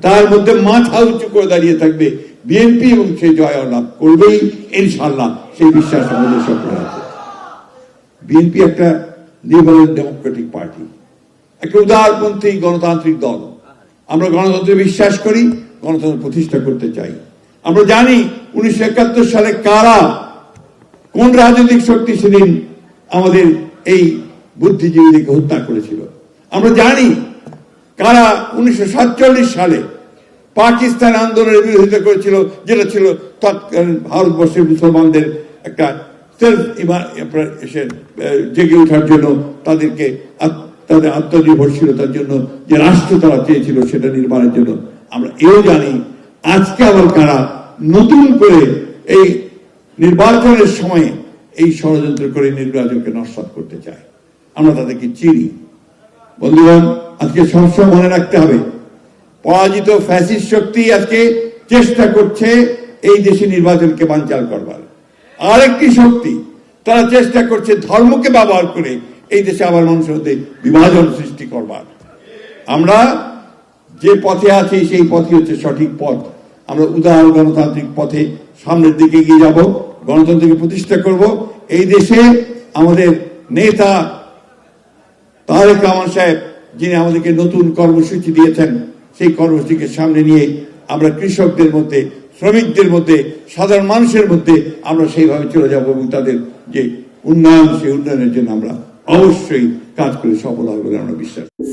তার মধ্যে মাথা উঁচু করে দাঁড়িয়ে থাকবে বিএনপি এবং সে জয় লাভ করবেই ইনশাআল্লাহ, সেই বিশ্বাস আমাদের সকলের আছে। বিএনপি একটা লিবারেল ডেমোক্রেটিক পার্টি, একটা উদারপন্থী গণতান্ত্রিক দল। আমরা গণতন্ত্রে বিশ্বাস করি, গণতন্ত্র প্রতিষ্ঠা করতে চাই। আমরা জানি 1971 সালে কারা, কোন রাজনৈতিক শক্তি সেদিন আমাদের এই বুদ্ধিজীবীদেরকে হত্যা করেছিল। আমরা জানি কারা 1947 সালে পাকিস্তান আন্দোলনের বিরোধিতা করেছিল, যেটা ছিল তৎকালীন ভারতবর্ষের মুসলমানদের একটা জেগে ওঠার জন্য, তাদেরকে তাদের আত্মনির্ভরশীলতার জন্য যে রাষ্ট্র তারা চেয়েছিল সেটা নির্মাণের জন্য। আমরা এও জানি আজকে আবার কারা নতুন করে এই নির্বাচনের সময়ে এই ষড়যন্ত্র করে নির্বাচনকে নস্যাৎ করতে চায়। আমরা তাদেরকে চিনি। বন্ধুগণ, আজকে সবসময় মনে রাখতে হবে, পরাজিত ফ্যাসিস্ট শক্তি আজকে চেষ্টা করছে এই দেশে নির্বাচনকে বানচাল করবার। আরেকটি শক্তি তারা চেষ্টা করছে ধর্মকে ব্যবহার করে এই দেশে আবার মানুষের মধ্যে বিভাজন সৃষ্টি করবার। আমরা যে পথে আছি সেই পথই হচ্ছে সঠিক পথ। আমরা উদার গণতান্ত্রিক পথে সামনের দিকে এগিয়ে যাব, গণতন্ত্রকে প্রতিষ্ঠা করব। এই দেশে আমাদের নেতা তারেক রহমান সাহেব, যিনি আমাদেরকে নতুন কর্মসূচি দিয়েছেন, সেই কর্মসূচিকে সামনে নিয়ে আমরা কৃষকদের মধ্যে, শ্রমিকদের মধ্যে, সাধারণ মানুষের মধ্যে আমরা সেইভাবে চলে যাব এবং তাদের যে উন্নয়ন, সেই উন্নয়নের জন্য আমরা অবশ্যই কাজ করে সফল হবে বলে আমরা বিশ্বাস করি।